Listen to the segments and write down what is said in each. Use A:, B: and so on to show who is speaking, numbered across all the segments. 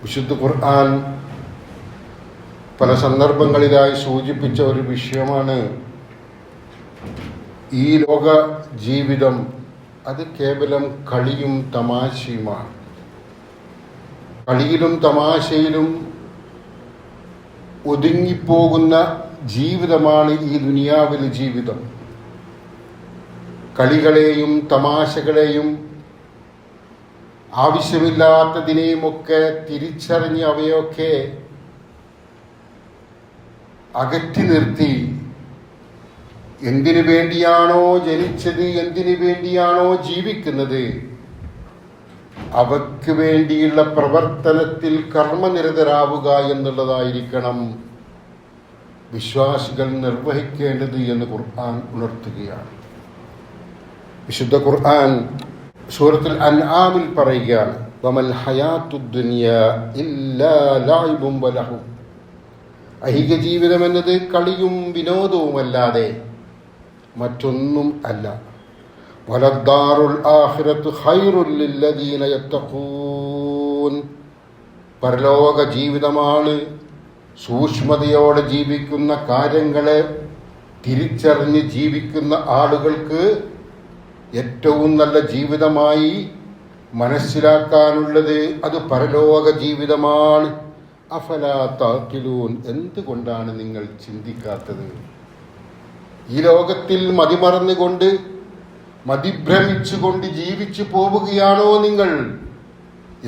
A: വിശുദ്ധ ഖുർആൻ പല സന്ദർഭങ്ങളിലായി സൂചിപ്പിച്ച ഒരു വിഷയമാണ് ഈ ലോക ജീവിതം. അത് കേവലം കളിയും തമാശയുമാണ്. കളിയിലും തമാശയിലും ഒതുങ്ങിപ്പോകുന്ന ജീവിതമാണ് ഈ ദുനിയാവിലെ ജീവിതം. കളികളെയും തമാശകളെയും ആവശ്യമില്ലാത്തതിനെയുമൊക്കെ തിരിച്ചറിഞ്ഞ് അവയൊക്കെ അകറ്റി നിർത്തി എന്തിനു വേണ്ടിയാണോ ജനിച്ചത്, എന്തിനു വേണ്ടിയാണോ ജീവിക്കുന്നത്, അവയ്ക്ക് വേണ്ടിയുള്ള പ്രവർത്തനത്തിൽ കർമ്മനിരതരാവുക എന്നുള്ളതായിരിക്കണം വിശ്വാസികൾ നിർവഹിക്കേണ്ടത് എന്ന് ഖുർആൻ ഉണർത്തുകയാണ്. വിശുദ്ധ ഖുർആൻ സൂറത്തുൽ അൻആമിൽ പറയുകയാണ്, വമൽ ഹയാത്തുദ് ദുനിയാ ഇല്ലാ ലഅബും വലഹു. ഐഹിക ജീവിതം എന്നത് കളിയും വിനോദവുമല്ലാതെ മറ്റൊന്നും അല്ല. വലദ്ദാറുൽ ആഖിറത്തു ഖൈറുൽ ലില്ലദീന യത്തഖൂൻ. പരലോക ജീവിതമാണ് സൂക്ഷ്മതയോടെ ജീവിക്കുന്ന, കാര്യങ്ങളെ തിരിച്ചറിഞ്ഞ് ജീവിക്കുന്ന ആളുകൾക്ക് ഏറ്റവും നല്ല ജീവിതമായി മനസ്സിലാക്കാനുള്ളത്. അത് പരലോക ജീവിതമാണ്. അഫലാ തഅഖിലൂൻ. എന്തുകൊണ്ടാണ് നിങ്ങൾ ചിന്തിക്കാത്തത്? ഈ ലോകത്തിൽ മതിമറന്നുകൊണ്ട് മതിഭ്രമിച്ചുകൊണ്ട് ജീവിച്ചു പോവുകയാണോ നിങ്ങൾ?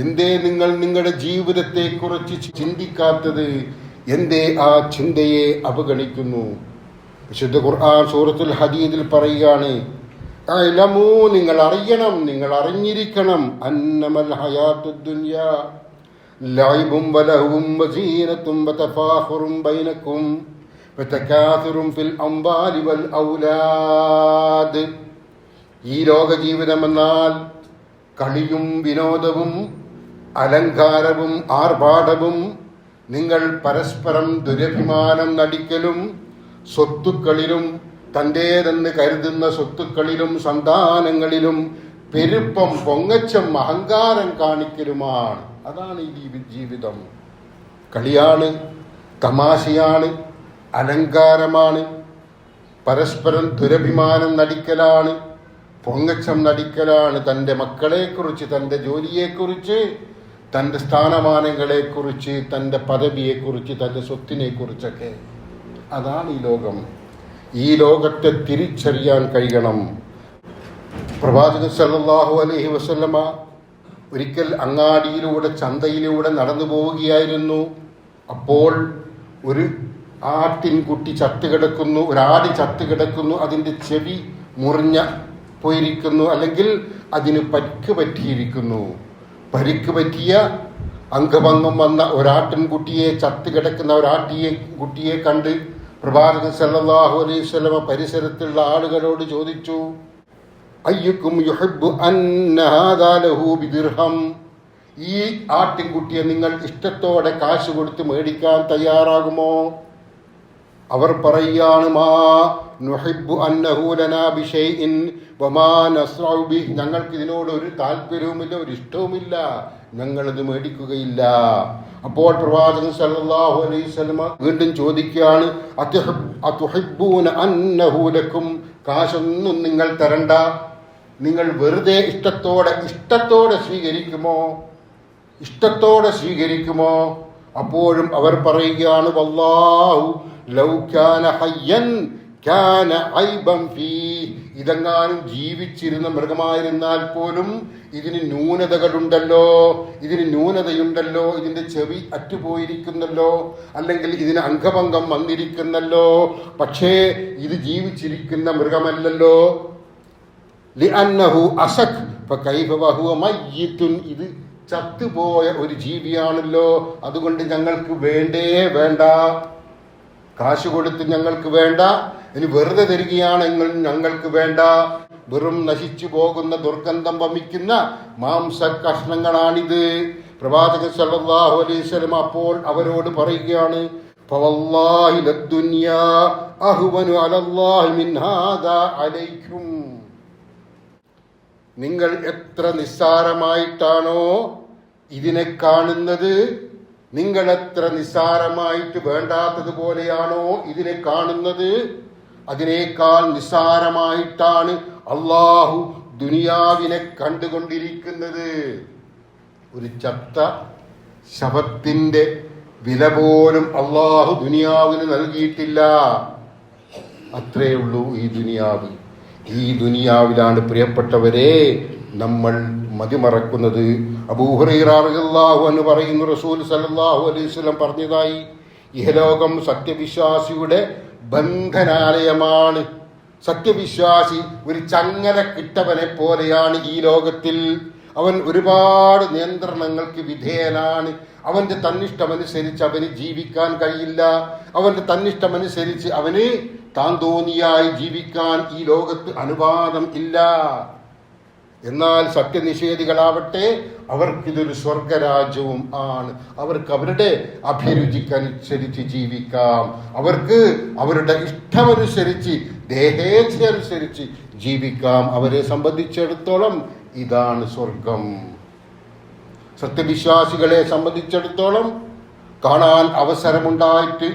A: എന്തേ നിങ്ങൾ നിങ്ങളുടെ ജീവിതത്തെക്കുറിച്ച് ചിന്തിക്കാത്തത്? എന്തേ ആ ചിന്തയെ അവഗണിക്കുന്നു? വിശുദ്ധ ഖുർആൻ സൂറത്തുൽ ഹദീദിൽ പറയുകയാണ്, അഅ്ലമൂ, നിങ്ങൾ അറിയണം, നിങ്ങൾ അറിഞ്ഞിരിക്കണം, അന്നമൽ ഹയാത്തുദ് ദുനിയാ ലഅബും വലഹും വസീനത്തും വതഫാഖുറും ബൈനക്കും വതകാസുറും ഫിൽ അംവാലി വൽ ഔലാദ്. ഈ ലോക ജീവിതമെന്നാൽ കളിയും വിനോദവും അലങ്കാരവും ആർഭാടവും, നിങ്ങൾ പരസ്പരം ദുരഭിമാനം നടിക്കലും സ്വത്തുക്കളിലും തൻ്റേതെന്ന് കരുതുന്ന സ്വത്തുക്കളിലും സന്താനങ്ങളിലും പെരുപ്പം, പൊങ്ങച്ചം, അഹങ്കാരം കാണിക്കലുമാണ്. അതാണ് ഈ ജീവിതം. കളിയാണ്, തമാശയാണ്, അലങ്കാരമാണ്, പരസ്പരം ദുരഭിമാനം നടിക്കലാണ്, പൊങ്ങച്ചം നടിക്കലാണ്. തൻ്റെ മക്കളെക്കുറിച്ച്, തൻ്റെ ജോലിയെക്കുറിച്ച്, തൻ്റെ സ്ഥാനമാനങ്ങളെക്കുറിച്ച്, തൻ്റെ പദവിയെക്കുറിച്ച്, തൻ്റെ സ്വത്തിനെക്കുറിച്ചൊക്കെ. അതാണ് ഈ ലോകം. ഈ ലോകത്തെ തിരിച്ചറിയാൻ കഴിയണം. പ്രവാചകൻ സല്ലല്ലാഹു അലൈഹി വസല്ലമ ഒരിക്കൽ അങ്ങാടിയിലൂടെ, ചന്തയിലൂടെ നടന്നു പോവുകയായിരുന്നു. അപ്പോൾ ഒരു ആട്ടിൻകുട്ടി ചത്തുകിടക്കുന്നു, ഒരാടി ചത്തുകിടക്കുന്നു. അതിൻ്റെ ചെവി മുറിഞ്ഞ പോയിരിക്കുന്നു, അല്ലെങ്കിൽ അതിന് പരിക്ക് പറ്റിയിരിക്കുന്നു. പരിക്ക് പറ്റിയ, അംഗഭംഗം വന്ന ഒരാട്ടിൻകുട്ടിയെ, ചത്തുകിടക്കുന്ന കുട്ടിയെ കണ്ട് പ്രവാചകൻ സല്ലല്ലാഹു അലൈഹി വസല്ലമ പരിസരത്തുള്ള ആളുകളോട് ചോദിച്ചു, അയ്യുക്കും യുഹിബ്ബു അന്ന ഹാദാ ലഹു ബിദിർഹം. ഈ ആട്ടിൻകുട്ടിയെ നിങ്ങൾ ഇഷ്ടത്തോടെ കാശ് കൊടുത്ത് മേടിക്കാൻ തയ്യാറാകുമോ? അവർ പറയുകയാണ്, മാ നുഹിബ്ബു അന്നഹു ലനാ ബിശൈഇൻ വമാ നസ്റഉ ബിഹി. ഞങ്ങൾക്ക് ഇതിനോട് ഒരു താല്പര്യവുമില്ല, ഒരു ഇഷ്ടവുമില്ല, ഞങ്ങളത് മേടിക്കുകയില്ല. അപ്പോൾ പ്രവാചകൻ സല്ലല്ലാഹു അലൈഹി വസല്ലമ വീണ്ടും ചോദിക്കുകയാണ്, അതുഹിബ്ബൂന അന്നഹു ലക്കും. കാശൊന്നും നിങ്ങൾ തരണ്ട, നിങ്ങൾ വെറുതെ ഇഷ്ടത്തോടെ സ്വീകരിക്കുമോ? ഇഷ്ടത്തോടെ സ്വീകരിക്കുമോ? അപ്പോഴും അവർ പറയുകയാണ്, വല്ലാഹു ലൗ കാന ഹയ്യൻ കാന ഐബൻ ഫീ. ഇതെങ്ങാനും ജീവിച്ചിരുന്ന മൃഗമായിരുന്നാൽ പോലും ഇതിന് ന്യൂനതകളുണ്ടല്ലോ, ഇതിന് ന്യൂനതയുണ്ടല്ലോ, ഇതിൻ്റെ ചെവി അറ്റുപോയിരിക്കുന്നല്ലോ, അല്ലെങ്കിൽ ഇതിന് അംഗഭംഗം വന്നിരിക്കുന്നല്ലോ. പക്ഷേ ഇത് ജീവിച്ചിരിക്കുന്ന മൃഗമല്ലല്ലോ. ലിഅന്നഹു അസഖ് ഫകൈഫ വഹുവ മയ്യിത്തുൻ. ഇത് ചത്തുപോയ ഒരു ജീവിയാണല്ലോ. അതുകൊണ്ട് ഞങ്ങൾക്ക് വേണ്ട, കാശ് കൊടുത്ത് ഞങ്ങൾക്ക് വേണ്ട. ഇനി വെറുതെ തരികയാണെങ്കിൽ ഞങ്ങൾക്ക് വേണ്ട. വെറും നശിച്ചു പോകുന്ന, ദുർഗന്ധം വമിക്കുന്ന മാംസ കഷ്ണങ്ങളാണിത്. പ്രവാചകൻ സല്ലല്ലാഹു അലൈഹി വസല്ലം അപ്പോൾ അവരോട് പറയുകയാണ്, ഫവല്ലാഹി ലദ്ദുനിയാ അഹ്വനു അലല്ലാഹി മിൻ ഹാദാ അലൈക്കും. നിങ്ങൾ എത്ര നിസ്സാരമായിട്ടാണോ ഇതിനെ കാണുന്നത് നിങ്ങളെത്ര നിസ്സാരമായിട്ട് വേണ്ടാത്തതുപോലെയാണോ ഇതിനെ കാണുന്നത്, അതിനേക്കാൾ നിസ്സാരമായിട്ടാണ് അള്ളാഹു ദുനിയാവിനെ കണ്ടുകൊണ്ടിരിക്കുന്നത്. ഒരു ചത്ത ശവത്തിന്റെ വില പോലും അള്ളാഹു ദുനിയാവിന് നൽകിയിട്ടില്ല. അത്രേ ഉള്ളൂ ഈ ദുനിയാവ്. ഈ ദുനിയാവിലാണ് പ്രിയപ്പെട്ടവരെ നമ്മൾ മതിമറക്കുന്നത്. അബൂ ഹുറൈറ റളിയല്ലാഹു അൻഹു പറയുന്നു, റസൂൽ സല്ലല്ലാഹു അലൈഹി വസല്ലം പറഞ്ഞതായി, ഇഹലോകം സത്യവിശ്വാസിയുടെ ബന്ധനാലയമാണ്. സത്യവിശ്വാസി ഒരു ചങ്ങല കിട്ടവനെ പോലെയാണ് ഈ ലോകത്തിൽ. അവൻ ഒരുപാട് നിയന്ത്രണങ്ങൾക്ക് വിധേയനാണ്. അവന്റെ തന്നിഷ്ടമനുസരിച്ച് അവന് ജീവിക്കാൻ കഴിയില്ല. അവന്റെ തന്നിഷ്ടമനുസരിച്ച് അവന് താൻ തോന്നിയായി ജീവിക്കാൻ ഈ ലോകത്ത് അനുവാദം ഇല്ല. എന്നാൽ സത്യനിഷേധികളാവട്ടെ, അവർക്കിതൊരു സ്വർഗരാജ്യവും ആണ്. അവർക്ക് അവരുടെ അഭിരുചിക്കനുസരിച്ച് ജീവിക്കാം. അവർക്ക് അവരുടെ ഇഷ്ടമനുസരിച്ച്, ദേഹേച്ഛയനുസരിച്ച് ജീവിക്കാം. അവരെ സംബന്ധിച്ചിടത്തോളം ഇതാണ് സ്വർഗം. സത്യവിശ്വാസികളെ സംബന്ധിച്ചിടത്തോളം കാണാൻ അവസരമുണ്ടായിട്ട്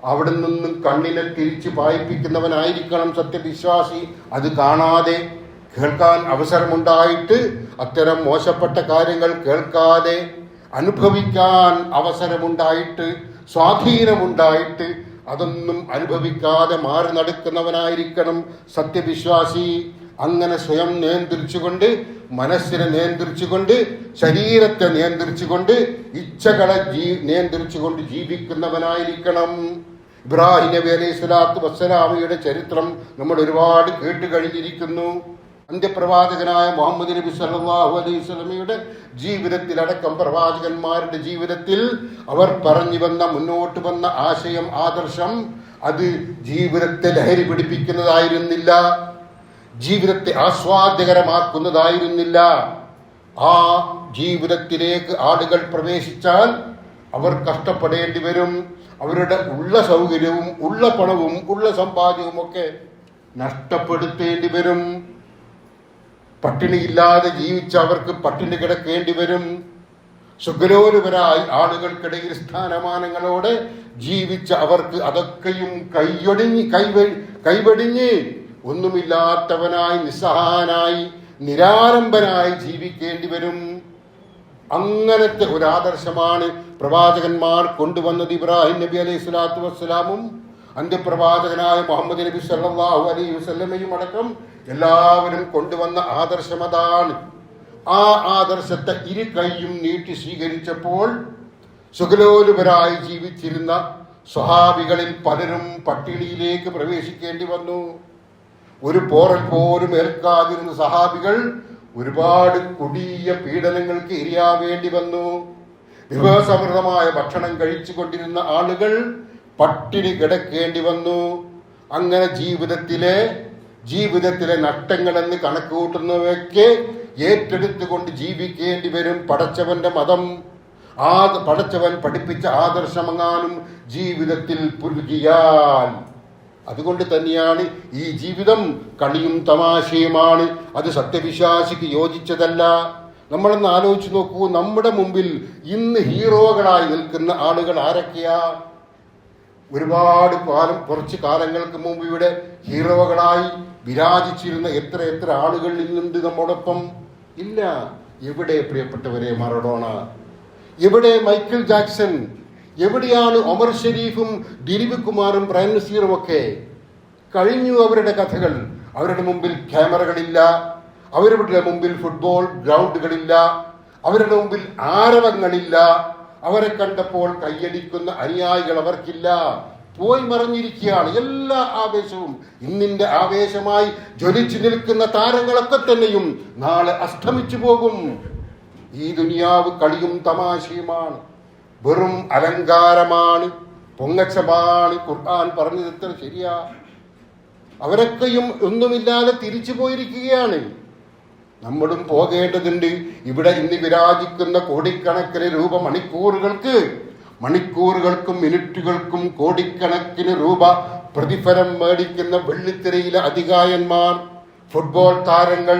A: അവിടെ നിന്നും കണ്ണിനെ തിരിച്ച് പായിപ്പിക്കുന്നവനായിരിക്കണം സത്യവിശ്വാസി. അത് കാണാതെ, കേൾക്കാൻ അവസരമുണ്ടായിട്ട് അത്തരം മോശപ്പെട്ട കാര്യങ്ങൾ കേൾക്കാതെ, അനുഭവിക്കാൻ അവസരമുണ്ടായിട്ട്, സ്വാധീനമുണ്ടായിട്ട് അതൊന്നും അനുഭവിക്കാതെ മാറി നടക്കുന്നവനായിരിക്കണം സത്യവിശ്വാസി. അങ്ങനെ സ്വയം നിയന്ത്രിച്ചുകൊണ്ട്, മനസ്സിനെ നിയന്ത്രിച്ചുകൊണ്ട്, ശരീരത്തെ നിയന്ത്രിച്ചുകൊണ്ട്, ഇച്ഛകളെ നിയന്ത്രിച്ചുകൊണ്ട് ജീവിക്കുന്നവനായിരിക്കണം. ഇബ്രാഹിം നബി അലൈഹി സ്വലാത്തു വസ്സലാമയുടെ ചരിത്രം നമ്മൾ ഒരുപാട് കേട്ട് കഴിഞ്ഞിരിക്കുന്നു. അന്ത്യപ്രവാചകനായ മുഹമ്മദ് നബി സല്ലല്ലാഹു അലൈഹി വസല്ലമയുടെ ജീവിതത്തിലടക്കം പ്രവാചകന്മാരുടെ ജീവിതത്തിൽ അവർ പറഞ്ഞു വന്ന, മുന്നോട്ട് വന്ന ആശയം, ആദർശം അത് ജീവിതത്തെ ലഹരി പിടിപ്പിക്കുന്നതായിരുന്നില്ല, ജീവിതത്തെ ആസ്വാദ്യകരമാക്കുന്നതായിരുന്നില്ല. ആ ജീവിതത്തിലേക്ക് ആളുകൾ പ്രവേശിച്ചാൽ അവർ കഷ്ടപ്പെടേണ്ടി വരും. അവരുടെ ഉള്ള സൗകര്യവും ഉള്ള പണവും ഉള്ള സമ്പാദ്യവും ഒക്കെ നഷ്ടപ്പെടുത്തേണ്ടി വരും. പട്ടിണിയില്ലാതെ ജീവിച്ച അവർക്ക് പട്ടിണി കിടക്കേണ്ടി വരും. സുഖലോലുപരായി ആളുകൾക്കിടയിൽ സ്ഥാനമാനങ്ങളോടെ ജീവിച്ച അവർക്ക് അതൊക്കെയും കൈവടിഞ്ഞ് ഒന്നുമില്ലാത്തവനായി, നിസ്സഹായനായി, നിരാലംബനായി ജീവിക്കേണ്ടി വരും. അങ്ങനത്തെ ഒരു ആദർശമാണ് പ്രവാചകന്മാർ കൊണ്ടുവന്നത്. ഇബ്രാഹിം നബി അലൈഹി സ്വലാത്തു വസ്സലാമും അന്ത്യപ്രവാചകനായ മുഹമ്മദ് നബി സല്ലല്ലാഹു അലൈഹി വസല്ലമയും അടക്കം എല്ലാവരും കൊണ്ടുവന്ന ആദർശം അതാണ്. ആ ആദർശത്തെ ഇരു കൈയും നീട്ടി സ്വീകരിച്ചപ്പോൾ സുഖലോലുപരായി ജീവിച്ചിരുന്ന സ്വഹാബികളിൽ പലരും പട്ടിണിയിലേക്ക് പ്രവേശിക്കേണ്ടി വന്നു. ഒരു പോറൽ പോലും ഏൽക്കാതിരുന്ന സഹാബികൾ ഒരുപാട് കൊടിയ പീഡനങ്ങൾക്ക് ഇരയാവേണ്ടി വന്നു. വിഭവസമൃദ്ധമായ ഭക്ഷണം കഴിച്ചു കൊണ്ടിരുന്ന ആളുകൾ പട്ടിണി കിടക്കേണ്ടി വന്നു. അങ്ങനെ ജീവിതത്തിലെ നഷ്ടങ്ങളെന്ന് കണക്ക് കൂട്ടുന്നവയൊക്കെ ഏറ്റെടുത്തുകൊണ്ട് ജീവിക്കേണ്ടി വരും. പടച്ചവന്റെ മതം, പടച്ചവൻ പഠിപ്പിച്ച ആദർശമെങ്ങാനും ജീവിതത്തിൽ പുലുകിയാൽ, അതുകൊണ്ട് തന്നെയാണ് ഈ ജീവിതം കളിയും തമാശയുമാണ്. അത് സത്യവിശ്വാസിക്ക് യോജിച്ചതല്ല. നമ്മളൊന്ന് ആലോചിച്ച് നോക്കൂ, നമ്മുടെ മുമ്പിൽ ഇന്ന് ഹീറോകളായി നിൽക്കുന്ന ആളുകൾ ആരൊക്കെയാ? ഒരുപാട് കുറച്ച് കാലങ്ങൾക്ക് മുമ്പ് ഇവിടെ ഹീറോകളായി വിരാജിച്ചിരുന്ന എത്ര ആളുകൾ ഇന്നുണ്ട് നമ്മോടൊപ്പം? ഇല്ല. എവിടെ പ്രിയപ്പെട്ടവരെ മറഡോണ? എവിടെ മൈക്കിൾ ജാക്സൺ? എവിടെയാണ് ഒമർ ഷരീഫും ദിലീപ് കുമാറും പ്രേം നസീറും ഒക്കെ? കഴിഞ്ഞു അവരുടെ കഥകൾ. അവരുടെ മുമ്പിൽ ക്യാമറകളില്ല, അവരുടെ മുമ്പിൽ ഫുട്ബോൾ ഗ്രൗണ്ടുകളില്ല, അവരുടെ മുമ്പിൽ ആരവങ്ങളില്ല. അവരെ കണ്ടപ്പോൾ കയ്യടിക്കുന്ന അനുയായികൾ അവർക്കില്ല. പോയി മറഞ്ഞിരിക്കുകയാണ് എല്ലാ ആവേശവും. ഇന്നിന്റെ ആവേശമായി ജ്വലിച്ചു നിൽക്കുന്ന താരങ്ങളൊക്കെ തന്നെയും നാളെ അസ്തമിച്ചു പോകും. ഈ ദുനിയാവ് കളിയും തമാശയുമാണ്, വെറും അലങ്കാരമാണ്, പൊങ്ങച്ചമാണ്. ഖുർആൻ പറഞ്ഞത് എത്ര ശരിയാ. അവരൊക്കെയും ഒന്നുമില്ലാതെ തിരിച്ചു പോയിരിക്കുകയാണ്. നമ്മളും പോകേണ്ടതുണ്ട്. ഇവിടെ ഇന്ന് വിരാജിക്കുന്ന കോടിക്കണക്കിന് രൂപ മണിക്കൂറുകൾക്കും മിനിറ്റുകൾക്കും കോടിക്കണക്കിന് രൂപ പ്രതിഫലം മേടിക്കുന്ന വെള്ളിത്തിരയിലെ അധികായന്മാർ, ഫുട്ബോൾ താരങ്ങൾ,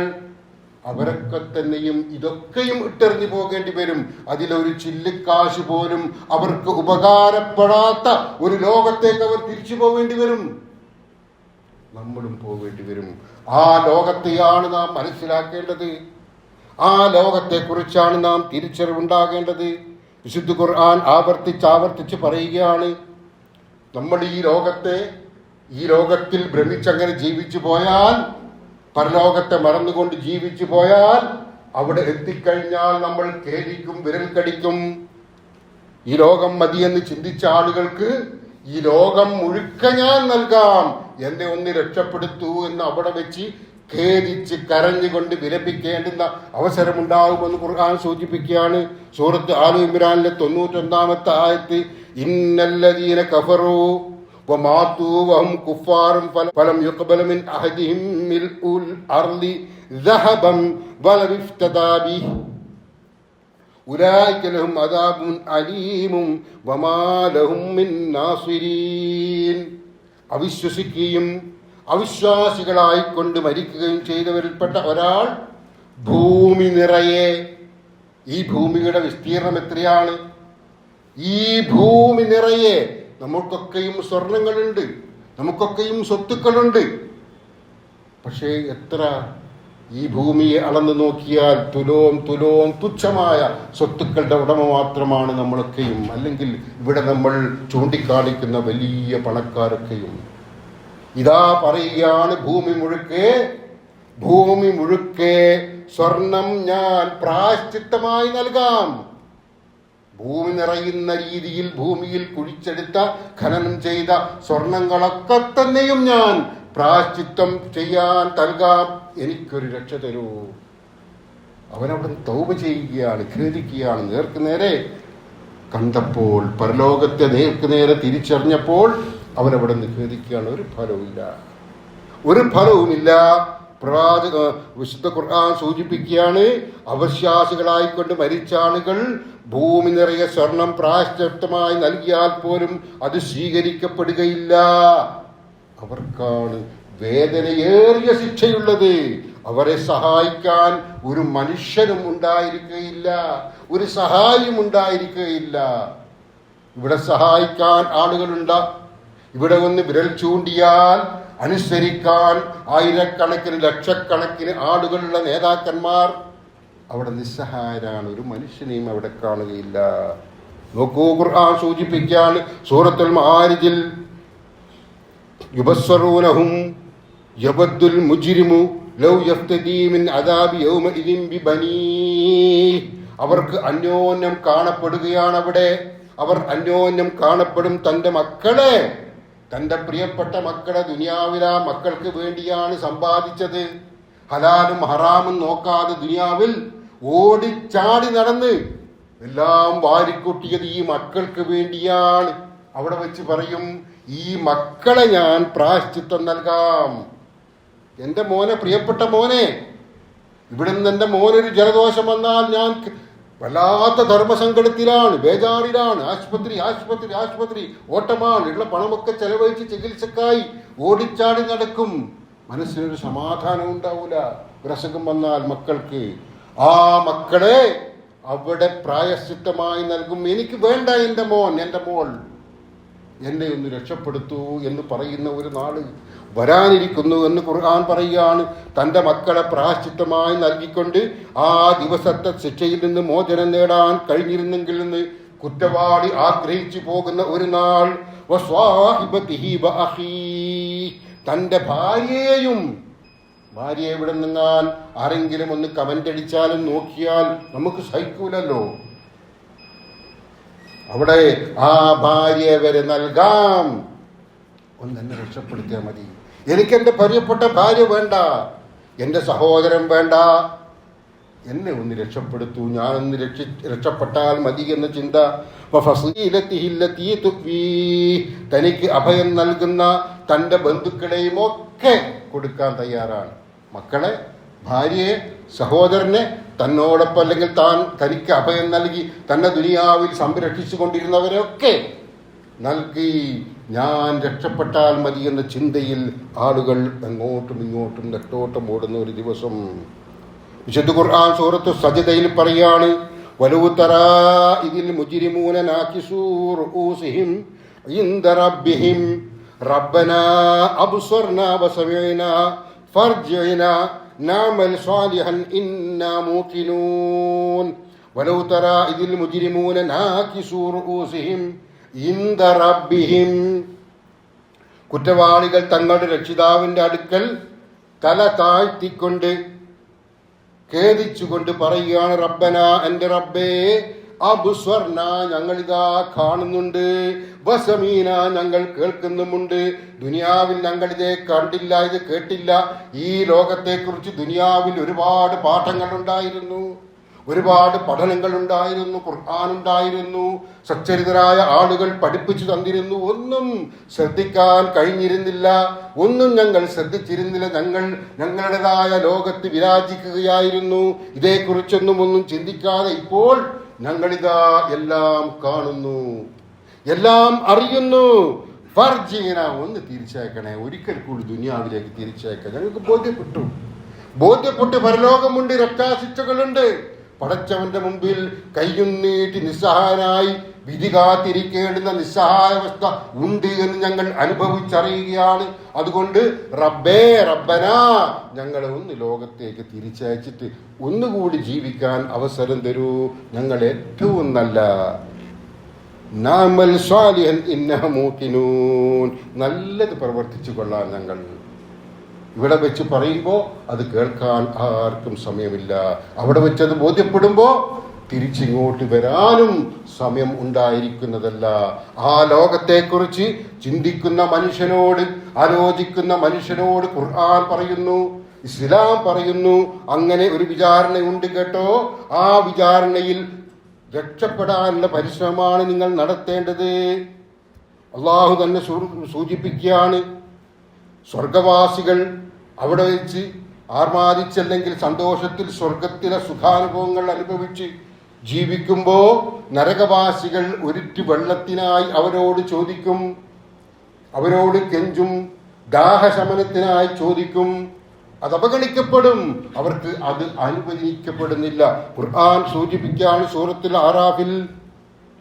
A: അവരൊക്കെ തന്നെയും ഇതൊക്കെയും ഇട്ടെറിഞ്ഞു പോകേണ്ടി വരും. അതിലൊരു ചില്ലിക്കാശ് പോലും അവർക്ക് ഉപകാരപ്പെടാത്ത ഒരു ലോകത്തേക്ക് അവർ തിരിച്ചു പോവേണ്ടി വരും. നമ്മളും പോവേണ്ടി വരും. ആ ലോകത്തെയാണ് നാം മനസ്സിലാക്കേണ്ടത്. ആ ലോകത്തെക്കുറിച്ചാണ് നാം തിരിച്ചറിവുണ്ടാകേണ്ടത്. വിശുദ്ധ ഖുർആൻ ആവർത്തിച്ച് പറയുകയാണ്, നമ്മൾ ഈ ലോകത്തിൽ ഭ്രമിച്ചങ്ങനെ ജീവിച്ചു പോയാൽ, പരലോകത്തെ മറന്നുകൊണ്ട് ജീവിച്ചു പോയാൽ, അവിടെ എത്തിക്കഴിഞ്ഞാൽ നമ്മൾ ഖേദിക്കും, വിരൽ കടിക്കും. ഈ ലോകം മതിയെന്ന് ചിന്തിച്ച ആളുകൾക്ക് ഈ ലോകം മുഴുക്ക ഞാൻ നൽകാം, എന്നെ ഒന്ന് രക്ഷപ്പെടുത്തൂ എന്ന് അവിടെ വെച്ച് ഖേദിച്ച് കരഞ്ഞുകൊണ്ട് വിലപിക്കേണ്ടുന്ന അവസരമുണ്ടാകുമെന്ന് ഖുർആൻ സൂചിപ്പിക്കുകയാണ്. സൂറത്ത് ആലു ഇമ്രാനിലെ 91-ാമത്തെ ആയത്ത്, ഇന്നല്ലദീന കഫറൂ വമാതു വഹും കുഫാറും ഫലം യുഖ്ബല മിൻ അഹദിഹിം മിൽഉൽ അർളി ദഹബൻ വലം ഇഫ്തദാ ബിഹി ഉലൈക ലഹും അദാബുൻ അലീമും വമാ ലഹും മിൻ നാസിരീൻ. അവിശ്വസിക്കുകയും അവിശ്വാസികളായിക്കൊണ്ട് മരിക്കുകയും ചെയ്തവരിൽപ്പെട്ട ഒരാൾ ഭൂമി നിറയെ, ഈ ഭൂമിയുടെ വിസ്തീർണം എത്രയാണ്? ഈ ഭൂമി നിറയെ നമുക്കൊക്കെയും സ്വർണങ്ങളുണ്ട്, നമുക്കൊക്കെയും സ്വത്തുക്കളുണ്ട്. പക്ഷേ എത്ര ഈ ഭൂമിയെ അളന്നു നോക്കിയാൽ തുലോം തുച്ഛമായ സ്വത്തുക്കളുടെ ഉടമ മാത്രമാണ് നമ്മളൊക്കെയും. അല്ലെങ്കിൽ ഇവിടെ നമ്മൾ ചൂണ്ടിക്കാണിക്കുന്ന വലിയ പണക്കാരൊക്കെയും. ഇതാ പറയുകയാണ്, ഭൂമി മുഴുക്കെ സ്വർണം ഞാൻ പ്രായശ്ചിത്തമായി നൽകാം. ഭൂമി നിറയുന്ന രീതിയിൽ ഭൂമിയിൽ കുഴിച്ചെടുത്ത, ഖനനം ചെയ്ത സ്വർണങ്ങളൊക്കെ തന്നെയും ഞാൻ പ്രായശ്ചിത്തം ചെയ്യാൻ നൽകാം, എനിക്കൊരു രക്ഷ തരൂ. അവനവിടെ തൗബ ചെയ്യുകയാണ്, ഖേദിക്കുകയാണ്. നേർക്കുനേരെ കണ്ടപ്പോൾ, പരലോകത്തെ നേർക്കുനേരെ തിരിച്ചറിഞ്ഞപ്പോൾ അവനവിടെ നിന്ന് ഖേദിക്കുകയാണ്. ഒരു ഫലവുമില്ല. വിശുദ്ധ ഖുർആൻ സൂചിപ്പിക്കുകയാണ്, അവിശ്വാസികളായിക്കൊണ്ട് മരിച്ച ആളുകൾ ഭൂമി നിറയെ സ്വർണം പ്രായശ്ചിത്തമായി നൽകിയാൽ പോലും അത് സ്വീകരിക്കപ്പെടുകയില്ല. അവർക്കാണ് വേദനയേറിയ ശിക്ഷയുള്ളത്. അവരെ സഹായിക്കാൻ ഒരു മനുഷ്യനും ഉണ്ടായിരിക്കുകയില്ല, ഒരു സഹായം ഉണ്ടായിരിക്കുകയില്ല. ഇവിടെ സഹായിക്കാൻ ആളുകളുണ്ട്. ഇവിടെ ഒന്ന് വിരൽ ചൂണ്ടിയാൽ അനുസരിക്കാൻ ആയിരക്കണക്കിന് ലക്ഷക്കണക്കിന് ആളുകളുള്ള നേതാക്കന്മാർ അവിടെ നിസ്സഹായരാണ്. ഒരു മനുഷ്യനെയും അവിടെ കാണുകയില്ല. നോക്കൂ, ഖുർആൻ സൂചിപ്പിക്കുകയാണ് സൂറത്തുൽ മആരിജിൽ, യുബസ്സറൂനഹും യബദ്ദുൽ മുജ്രിമു ലൗ യഫ്തദീ മിൻ അദാബി യൗമഇദിൻ ബിബനീഹി. അവർക്ക് അന്യോന്യം കാണപ്പെടുകയാണ്. അവിടെ അവർ അന്യോന്യം കാണപ്പെടും. തൻ്റെ മക്കളെ, തൻ്റെ പ്രിയപ്പെട്ട മക്കളെ ദുനിയാവിലെ മക്കൾക്ക് വേണ്ടിയാണ് സമ്പാദിച്ചത്. ഹലാലും ഹറാമും നോക്കാതെ ദുനിയാവിൽ ഓടിച്ചാടി നടന്ന് എല്ലാം വാരിക്കൂട്ടിയത് ഈ മക്കൾക്ക് വേണ്ടിയാണ്. അവിടെ വെച്ച് പറയും, ഈ മക്കളെ ഞാൻ പ്രായശ്ചിത്തം നൽകാം. എൻ്റെ മോനെ, പ്രിയപ്പെട്ട മോനെ, ഇവിടെ നിന്ന് എൻ്റെ മോനൊരു ജലദോഷം വന്നാൽ ഞാൻ വല്ലാത്ത ധർമ്മസങ്കടത്തിലാണ്, ബേജാറിലാണ്. ആശുപത്രി ഓട്ടമാണ്. ഉള്ള പണമൊക്കെ ചെലവഴിച്ച് ചികിത്സക്കായി ഓടിച്ചാടി നടക്കും. മനസ്സിനൊരു സമാധാനം ഉണ്ടാവൂല ഒരു അസുഖം വന്നാൽ മക്കൾക്ക്. ആ മക്കളെ അവിടെ പ്രായശ്ചിത്തമായി നൽകും. എനിക്ക് വേണ്ട എൻ്റെ മോൻ, എൻ്റെ മോൾ, എന്നെ ഒന്ന് രക്ഷപ്പെടുത്തൂ എന്ന് പറയുന്ന ഒരു നാള് വരാനിരിക്കുന്നു എന്ന് ഖുർആൻ പറയുകയാണ്. തൻ്റെ മക്കളെ പ്രായശ്ചിത്തമായി നൽകിക്കൊണ്ട് ആ ദിവസത്തെ ശിക്ഷയിൽ നിന്ന് മോചനം നേടാൻ കഴിഞ്ഞിരുന്നെങ്കിൽ എന്ന് കുറ്റവാളി ആഗ്രഹിച്ചു പോകുന്ന ഒരു നാൾ. തൻ്റെ ഭാര്യയെ ഇവിടെ നിന്നാൽ ആരെങ്കിലും ഒന്ന് കമന്റ് അടിച്ചാലും നോക്കിയാൽ നമുക്ക് സഹിക്കൂലല്ലോ. അവിടെ ആ ഭാര്യയെ വരെ നൽകാം. ഒന്നെന്നെ രക്ഷപ്പെടുത്തിയാൽ മതി. എനിക്കെൻ്റെ പ്രിയപ്പെട്ട ഭാര്യ വേണ്ട, എൻ്റെ സഹോദരൻ വേണ്ട, എന്നെ ഒന്ന് രക്ഷപ്പെടുത്തൂ, ഞാനൊന്ന് രക്ഷപ്പെട്ടാൽ മതി എന്ന ചിന്ത. തനിക്ക് അഭയം നൽകുന്ന തൻ്റെ ബന്ധുക്കളെയും ഒക്കെ കൊടുക്കാൻ തയ്യാറാണ്. മക്കളെ, ഭാര്യയെ, സഹോദരനെ, തന്നോടൊപ്പം അല്ലെങ്കിൽ തനിക്ക് അഭയം നൽകി തന്നെ ദുനിയാവിൽ സംരക്ഷിച്ചു കൊണ്ടിരുന്നവരൊക്കെ നൽകി ഞാൻ രക്ഷപ്പെട്ടാൽ മതി എന്ന ചിന്തയിൽ ആളുകൾ അങ്ങോട്ടും ഇങ്ങോട്ടും നെട്ടോട്ടം ഓടുന്ന ഒരു ദിവസം. വിശുദ്ധ ഖുർആൻ സൂറത്തു സജ്ദയിൽ പറയാണ്, വലൗ തറാ ഇദിൽ മുജ്രിമൂന നാകിസൂ റൂസിഹിം ഇൻദ റബ്ബിഹിം റബ്ബനാ അബ്സർനാ വസമിഅനാ ഫർജിഅനാ നഅമൽ സാലിഹൻ ഇന്നാ മൂഖിനൂൻ. വലൗ തറാ ഇദിൽ മുജ്രിമൂന നാകിസൂ റൂസിഹിം ഇൻദ റബ്ബിഹിം. കുറ്റവാളികൾ തങ്ങളുടെ രക്ഷിതാവിന്റെ അടുക്കൽ തല താഴ്ത്തിക്കൊണ്ട് ഖേദിച്ചുകൊണ്ട് പറയുകയാണ്, റബ്ബന, എന്റെ റബ്ബേ, അബ്സ്വർന, ഞങ്ങളിതാ കാണുന്നുണ്ട്, വസമീന, ഞങ്ങൾ കേൾക്കുന്നുമുണ്ട്. ദുനിയാവിൽ ഞങ്ങളിതേ കണ്ടില്ല, ഇത് കേട്ടില്ല. ഈ ലോകത്തെക്കുറിച്ച് ദുനിയാവിൽ ഒരുപാട് പാഠങ്ങൾ ഉണ്ടായിരുന്നു, ഒരുപാട് പഠനങ്ങൾ ഉണ്ടായിരുന്നു, ഖുർആൻ ഉണ്ടായിരുന്നു, സച്ചരിതരായ ആളുകൾ പഠിപ്പിച്ചു തന്നിരുന്നു. ഒന്നും ശ്രദ്ധിക്കാൻ കഴിഞ്ഞിരുന്നില്ല, ഒന്നും ഞങ്ങൾ ശ്രദ്ധിച്ചിരുന്നില്ല. ഞങ്ങളുടേതായ ലോകത്ത് വിരാജിക്കുകയായിരുന്നു. ഒന്നും ചിന്തിക്കാതെ ഇപ്പോൾ ഞങ്ങളിതാ എല്ലാം കാണുന്നു, എല്ലാം അറിയുന്നു. ഫർജീന, ഒന്ന് തിരിച്ചയക്കണേ, ഒരിക്കൽ കൂടി ദുനിയാവിലേക്ക് തിരിച്ചയക്കാം. ഞങ്ങൾക്ക് ബോധ്യപ്പെട്ടു പരലോകമുണ്ട്, രക്ഷാശിക്ഷകളുണ്ട്. പടച്ചവന്റെ മുമ്പിൽ കയ്യും നീട്ടി നിസ്സഹായനായി വിധി കാത്തിരിക്കേണ്ടുന്ന നിസ്സഹായാവസ്ഥ ഉണ്ട് എന്ന് ഞങ്ങൾ അനുഭവിച്ചറിയുകയാണ്. അതുകൊണ്ട് റബ്ബേ, റബ്ബന, ഞങ്ങളെ ഒന്ന് ലോകത്തേക്ക് തിരിച്ചയച്ചിട്ട് ഒന്നുകൂടി ജീവിക്കാൻ അവസരം തരൂ. ഞങ്ങൾ ഏറ്റവും നല്ല നഅമൽ സാലിഹൻ ഇന്നാ മൂഖിനൂൻ, നല്ലത് പ്രവർത്തിച്ചു കൊള്ളാൻ ഞങ്ങൾ. ഇവിടെ വെച്ച് പറയുമ്പോൾ അത് കേൾക്കാൻ ആർക്കും സമയമില്ല. അവിടെ വെച്ച് അത് ബോധ്യപ്പെടുമ്പോൾ തിരിച്ചിങ്ങോട്ട് വരാനും സമയം ഉണ്ടായിരിക്കുന്നതല്ല. ആ ലോകത്തെക്കുറിച്ച് ചിന്തിക്കുന്ന മനുഷ്യനോട്, ആലോചിക്കുന്ന മനുഷ്യനോട് ഖുർആൻ പറയുന്നു, ഇസ്ലാം പറയുന്നു, അങ്ങനെ ഒരു വിചാരണയുണ്ട് കേട്ടോ. ആ വിചാരണയിൽ രക്ഷപ്പെടാനുള്ള പരിശ്രമമാണ് നിങ്ങൾ നടത്തേണ്ടത്. അള്ളാഹു തന്നെ സൂചിപ്പിക്കുകയാണ്, സ്വർഗവാസികൾ അവിടെ വെച്ച് ആർമാദിച്ചല്ലെങ്കിൽ സന്തോഷത്തിൽ സ്വർഗത്തിലെ സുഖാനുഭവങ്ങൾ അനുഭവിച്ച് ജീവിക്കുമ്പോൾ നരകവാസികൾ ഒരിറ്റു വെള്ളത്തിനായി അവരോട് ചോദിക്കും, അവരോട് കെഞ്ചും, ദാഹശമനത്തിനായി ചോദിക്കും. അത് അവഗണിക്കപ്പെടും, അവർക്ക് അത് അനുവദിക്കപ്പെടുന്നില്ല. ഖുർആൻ സൂചിപ്പിക്കുകയാണ് സൂറത്തുൽ അറാഫിൽ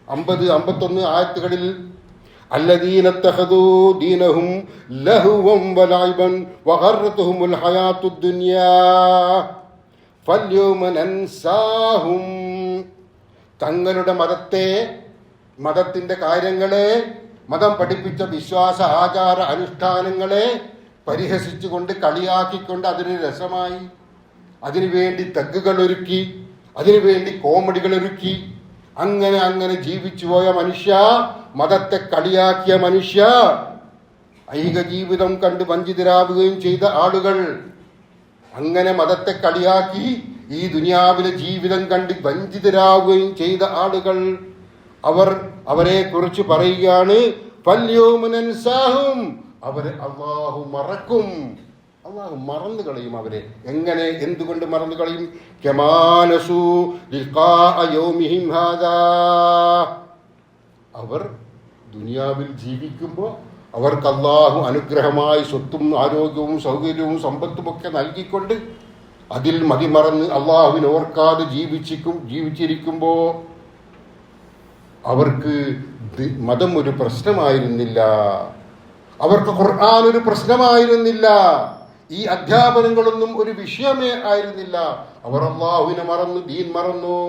A: 50-51 ആയത്തുകളിൽ, الذين اتخذوا دينهم لهوا ولعبا وغرتهم الحياة الدنيا فاليوم ننساهم. തങ്ങളുടെ മതത്തിന്റെ കാര്യങ്ങളെ, മതം പഠിപ്പിച്ച വിശ്വാസ ആചാര അനുഷ്ഠാനങ്ങളെ പരിഹസിച്ചുകൊണ്ട്, കളിയാക്കിക്കൊണ്ട്, അതിന് രസമായി, അതിനുവേണ്ടി തഗ്ഗുകൾ ഒരുക്കി, അതിനുവേണ്ടി കോമഡികൾ ഒരുക്കി, അങ്ങനെ ജീവിച്ചു പോയ മനുഷ്യ, മതത്തെ കളിയാക്കിയ മനുഷ്യ, ഐഹിക ജീവിതം കണ്ട് വഞ്ചിതരാവുകയും ചെയ്ത ആളുകൾ, അങ്ങനെ മതത്തെ കളിയാക്കി ഈ ദുനിയാവിലെ ജീവിതം കണ്ട് വഞ്ചിതരാവുകയും ചെയ്ത ആളുകൾ, അവരെ കുറിച്ച് പറയുകയാണ്, അവരെ അല്ലാഹു മറക്കും, അല്ലാഹു മറന്നു കളയും. അവരെ എങ്ങനെ, എന്തുകൊണ്ട് മറന്നു കളയും? കമാനസു ലിഖാഅ യൗമിഹിം ഹാദാ. അവർ ദുനിയാവിൽ ജീവിക്കുമ്പോൾ അവർക്ക് അല്ലാഹു അനുഗ്രഹമായി സ്വത്തും ആരോഗ്യവും സൗകര്യവും സമ്പത്തുമൊക്കെ നൽകിക്കൊണ്ട് അതിൽ മതിമറന്ന് അല്ലാഹുവിനെ ഓർക്കാതെ ജീവിച്ചിരിക്കുമ്പോൾ അവർക്ക് മതം ഒരു പ്രശ്നമായിരുന്നില്ല, അവർക്ക് ഖുർആൻ ഒരു പ്രശ്നമായിരുന്നില്ല, ഈ അധ്യാപനങ്ങളൊന്നും ഒരു വിഷയമേ ആയിരുന്നില്ല. അവർ അല്ലാഹുവിനെ മറന്നു, ദീൻ മറന്നു.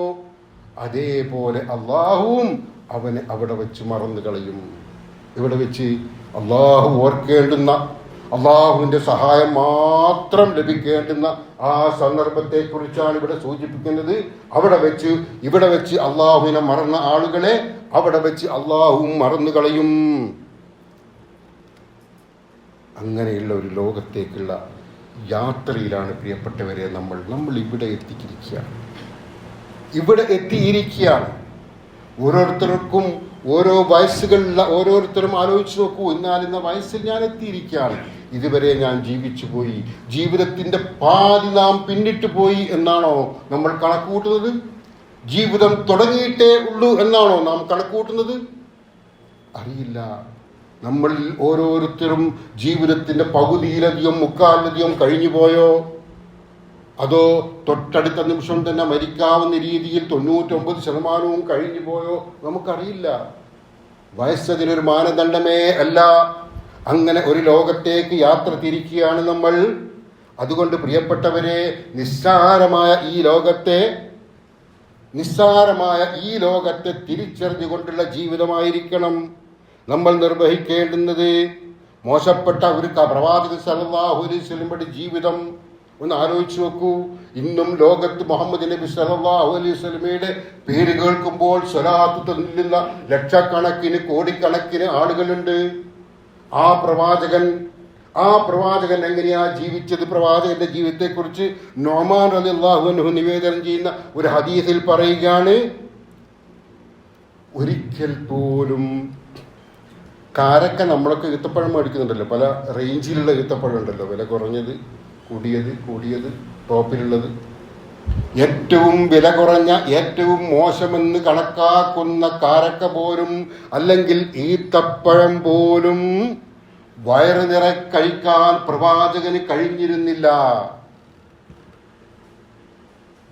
A: അതേപോലെ അല്ലാഹുവും അവനെ അവിടെ വെച്ച് മറന്നു കളയും. ഇവിടെ വെച്ച് അല്ലാഹു ഓർക്കേണ്ടുന്ന, അല്ലാഹുവിന്റെ സഹായം മാത്രം ലഭിക്കേണ്ടുന്ന ആ സന്ദർഭത്തെ കുറിച്ചാണ് ഇവിടെ സൂചിപ്പിക്കുന്നത്. ഇവിടെ വെച്ച് അല്ലാഹുവിനെ മറന്ന ആളുകളെ അവിടെ വെച്ച് അല്ലാഹുവും മറന്നു കളയും. അങ്ങനെയുള്ള ഒരു ലോകത്തേക്കുള്ള യാത്രയിലാണ് പ്രിയപ്പെട്ടവരെ നമ്മൾ ഇവിടെ എത്തിയിരിക്കുകയാണ്. ഓരോരുത്തർക്കും ഓരോ വയസ്സുകളിലുള്ള, ഓരോരുത്തരും ആലോചിച്ച് നോക്കൂ, ഇന്ന വയസ്സിൽ ഞാൻ എത്തിയിരിക്കുകയാണ്, ഇതുവരെ ഞാൻ ജീവിച്ചു പോയി, ജീവിതത്തിന്റെ പാതി നാം പിന്നിട്ട് പോയി എന്നാണോ നമ്മൾ കണക്കുകൂട്ടുന്നത്? ജീവിതം തുടങ്ങിയിട്ടേ ഉള്ളൂ എന്നാണോ നാം കണക്കുകൂട്ടുന്നത്? അറിയില്ല. നമ്മളിൽ ഓരോരുത്തരും ജീവിതത്തിന്റെ പകുതിയിലധികം, മുക്കാലിലധികം കഴിഞ്ഞു പോയോ? അതോ തൊട്ടടുത്ത നിമിഷം തന്നെ മരിക്കാവുന്ന രീതിയിൽ 99% കഴിഞ്ഞു പോയോ? നമുക്കറിയില്ല. വയസ്സതിനൊരു മാനദണ്ഡമേ അല്ല. അങ്ങനെ ഒരു ലോകത്തേക്ക് യാത്ര തിരിക്കുകയാണ് നമ്മൾ. അതുകൊണ്ട് പ്രിയപ്പെട്ടവരെ, നിസ്സാരമായ ഈ ലോകത്തെ തിരിച്ചറിഞ്ഞുകൊണ്ടുള്ള ജീവിതമായിരിക്കണം നമ്മൾ നിർവഹിക്കേണ്ടുന്നത്. മോശപ്പെട്ട ഒരു പ്രവാചകൻ സല്ലല്ലാഹു അലൈഹി വസല്ലമയുടെ ജീവിതം ഒന്ന് ആലോചിച്ച് നോക്കൂ. ഇന്നും ലോകത്ത് മുഹമ്മദ് നബി സല്ലല്ലാഹു അലൈഹി വസല്ലമയുടെ പേര് കേൾക്കുമ്പോൾ സ്വലാത്ത് ചൊല്ലുന്ന ലക്ഷക്കണക്കിന് കോടിക്കണക്കിന് ആളുകളുണ്ട്. ആ പ്രവാചകൻ എങ്ങനെയാ ജീവിച്ചത്? പ്രവാചകന്റെ ജീവിതത്തെക്കുറിച്ച് നുഅ്മാൻ റളിയല്ലാഹു അൻഹു നിവേദനം ചെയ്യുന്ന ഒരു ഹദീസിൽ പറയുകയാണ്, ഒരിക്കൽ പോലും കാരക്ക നമ്മളൊക്കെ ഈത്തപ്പഴം മേടിക്കുന്നുണ്ടല്ലോ, പല റേഞ്ചിലുള്ള ഈത്തപ്പഴം ഉണ്ടല്ലോ, വില കുറഞ്ഞത്, കൂടിയത്, ടോപ്പിലുള്ളത്. ഏറ്റവും വില കുറഞ്ഞ, ഏറ്റവും മോശമെന്ന് കണക്കാക്കുന്ന കാരക്ക പോലും, അല്ലെങ്കിൽ ഈത്തപ്പഴം പോലും വയറ് നിറയെ കഴിക്കാൻ പ്രവാചകന് കഴിഞ്ഞിരുന്നില്ല.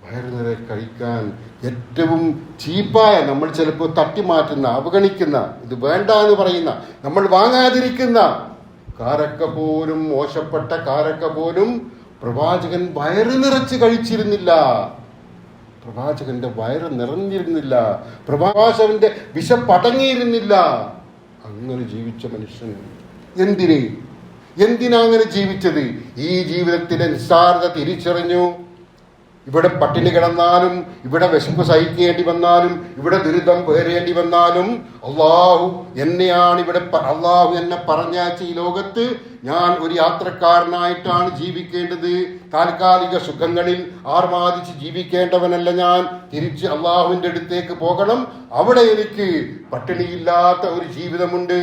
A: വയറ് നിറയെ കഴിക്കാൻ ഏറ്റവും ചീപ്പായ, നമ്മൾ ചിലപ്പോൾ തട്ടിമാറ്റുന്ന, അവഗണിക്കുന്ന, ഇത് വേണ്ട എന്ന് പറയുന്ന, നമ്മൾ വാങ്ങാതിരിക്കുന്ന കാരക്ക പോലും, മോശപ്പെട്ട കാരക്ക പോലും പ്രവാചകൻ വയറ് നിറച്ച് കഴിച്ചിരുന്നില്ല. പ്രവാചകന്റെ വയറ് നിറഞ്ഞിരുന്നില്ല. പ്രവാചകന്റെ വിശപ്പടങ്ങിയിരുന്നില്ല. അങ്ങനെ ജീവിച്ച മനുഷ്യൻ എന്തിനാ അങ്ങനെ ജീവിച്ചത്? ഈ ജീവിതത്തിന്റെ നിസ്സാരത തിരിച്ചറിഞ്ഞു. ഇവിടെ പട്ടിണി കിടന്നാലും, ഇവിടെ വിശപ്പ് സഹിക്കേണ്ടി വന്നാലും, ഇവിടെ ദുരിതം പേരേണ്ടി വന്നാലും, അള്ളാഹു എന്നെ പറഞ്ഞയച്ച ഈ ലോകത്ത് ഞാൻ ഒരു യാത്രക്കാരനായിട്ടാണ് ജീവിക്കേണ്ടത്. താൽക്കാലിക സുഖങ്ങളിൽ ആർമാദിച്ച് ജീവിക്കേണ്ടവനല്ല ഞാൻ. തിരിച്ച് അള്ളാഹുവിന്റെ അടുത്തേക്ക് പോകണം. അവിടെ എനിക്ക് പട്ടിണിയില്ലാത്ത ഒരു ജീവിതമുണ്ട്,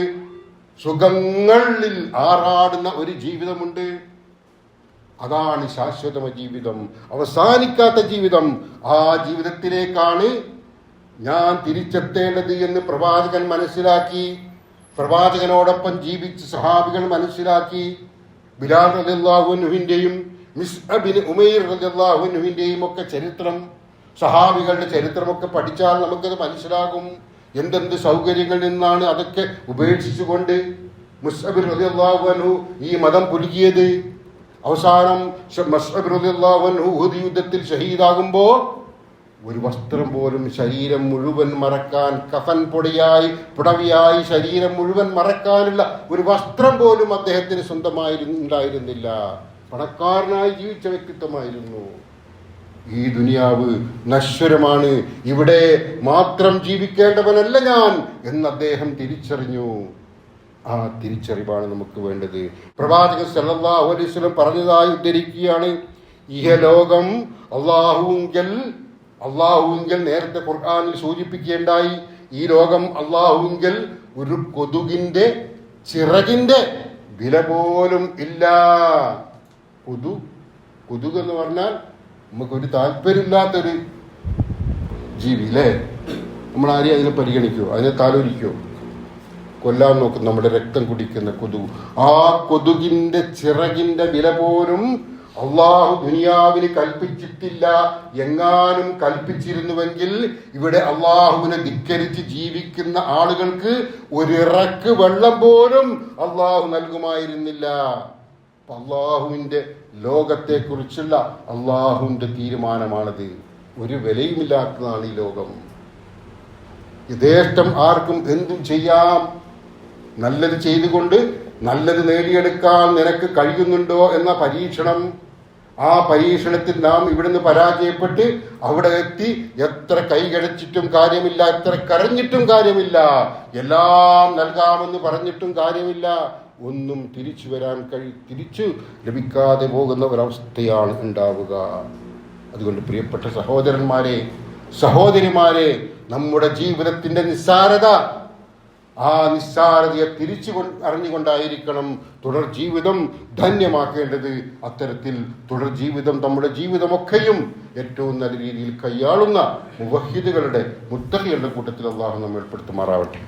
A: സുഖങ്ങളിൽ ആറാടുന്ന ഒരു ജീവിതമുണ്ട്. അതാണ് ശാശ്വത ജീവിതം, അവസാനിക്കാത്ത ജീവിതം. ആ ജീവിതത്തിലേക്കാണ് ഞാൻ തിരിച്ചെത്തേണ്ടത് എന്ന് പ്രവാചകൻ മനസ്സിലാക്കി. പ്രവാചകനോടൊപ്പം ജീവിച്ച സഹാബികൾ മനസ്സിലാക്കി. ബിലാൽ റളിയല്ലാഹു അൻഹുവിന്റെയും മിസ്അബ് ബിൻ ഉമൈർ റളിയല്ലാഹു അൻഹുവിന്റെയും ഒക്കെ ചരിത്രം, സഹാബികളുടെ ചരിത്രമൊക്കെ പഠിച്ചാൽ നമുക്കത് മനസ്സിലാകും. എന്തെന്ത് സൗകര്യങ്ങളിൽ നിന്നാണ് അതൊക്കെ ഉപേക്ഷിച്ചുകൊണ്ട് മുസ്അബ് റളിയല്ലാഹു അൻഹു ഈ മതം പുലുകിയത്. അവസാനം മുസ്അബ് റളിയല്ലാഹു അൻഹു ഉഹദ് യുദ്ധത്തിൽ ഷഹീദാകുമ്പോൾ ഒരു വസ്ത്രം പോലും ശരീരം മുഴുവൻ മറക്കാൻ, കഫൻ പുടവിയായി ശരീരം മുഴുവൻ മറക്കാനുള്ള ഒരു വസ്ത്രം പോലും അദ്ദേഹത്തിന് സ്വന്തമായിരുന്നില്ല. പണക്കാരനായി ജീവിച്ച വ്യക്തിത്വമായിരുന്നു. ഈ ദുനിയാവ് നശ്വരമാണ്, ഇവിടെ മാത്രം ജീവിക്കേണ്ടവനല്ല ഞാൻ എന്ന് അദ്ദേഹം തിരിച്ചറിഞ്ഞു. ആ തിരിച്ചറിവാണ് നമുക്ക് വേണ്ടത്. പ്രവാചകൻ സല്ലല്ലാഹു അലൈഹി വസല്ലം പറഞ്ഞതായി ഉദ്ധരിക്കുകയാണ്, ഇഹലോകം അള്ളാഹുവിങ്കൽ നേരത്തെ ഖുർആനിൽ സൂചിപ്പിക്കുകയുണ്ടായി. ഈ ലോകം അള്ളാഹുവിങ്കൽ ഒരു കൊതുകിന്റെ ചിറകിന്റെ വില പോലും ഇല്ല. കൊതുക് എന്ന് പറഞ്ഞാൽ നമുക്കൊരു താല്പര്യമില്ലാത്തൊരു ജീവി അല്ലേ? നമ്മൾ ആരെയും അതിനെ പരിഗണിക്കുമോ? അതിനെ താലോലിക്കുമോ? കൊല്ലാൻ നോക്കും, നമ്മുടെ രക്തം കുടിക്കുന്ന കൊതുക്. ആ കൊതുകിന്റെ ചിറകിന്റെ വില പോലും അള്ളാഹു ദുനിയാവിന് കൽപ്പിച്ചിട്ടില്ല. എങ്ങാനും കൽപ്പിച്ചിരുന്നുവെങ്കിൽ ഇവിടെ അള്ളാഹുവിനെ ധിക്കരിച്ച് ജീവിക്കുന്ന ആളുകൾക്ക് ഒരിറക്ക് വെള്ളം പോലും അള്ളാഹു നൽകുമായിരുന്നില്ല. അള്ളാഹുവിന്റെ ലോകത്തെക്കുറിച്ചുള്ള അള്ളാഹുവിന്റെ തീരുമാനമാണത്. ഒരു വിലയുമില്ലാത്തതാണ് ഈ ലോകം. യഥേഷ്ടം ആർക്കും എന്തും ചെയ്യാം. നല്ലത് ചെയ്തുകൊണ്ട് നല്ലത് നേടിയെടുക്കാൻ നിനക്ക് കഴിയുന്നുണ്ടോ എന്ന പരീക്ഷണം. ആ പരീക്ഷണത്തിൽ നാം ഇവിടുന്ന് പരാജയപ്പെട്ട് അവിടെ എത്തി എത്ര കൈകടച്ചിട്ടും കാര്യമില്ല, എത്ര കരഞ്ഞിട്ടും കാര്യമില്ല, എല്ലാം നൽകാമെന്ന് പറഞ്ഞിട്ടും കാര്യമില്ല. ഒന്നും തിരിച്ചു ലഭിക്കാതെ പോകുന്ന ഒരവസ്ഥയാണ് ഉണ്ടാവുക. അതുകൊണ്ട് പ്രിയപ്പെട്ട സഹോദരന്മാരെ, സഹോദരിമാരെ, നമ്മുടെ ജീവിതത്തിന്റെ നിസ്സാരത, ആ നിസ്സാരതയെ അറിഞ്ഞുകൊണ്ടായിരിക്കണം തുടർ ജീവിതം ധന്യമാക്കേണ്ടത്. അത്തരത്തിൽ തുടർ ജീവിതം, നമ്മുടെ ജീവിതമൊക്കെയും ഏറ്റവും നല്ല രീതിയിൽ കൈയാളുന്ന മുവഹിദുകളുടെ, മുത്തഖികളുടെ കൂട്ടത്തിൽ അല്ലാഹു നമ്മെ ഉൾപ്പെടുത്തുമാറാവട്ടെ.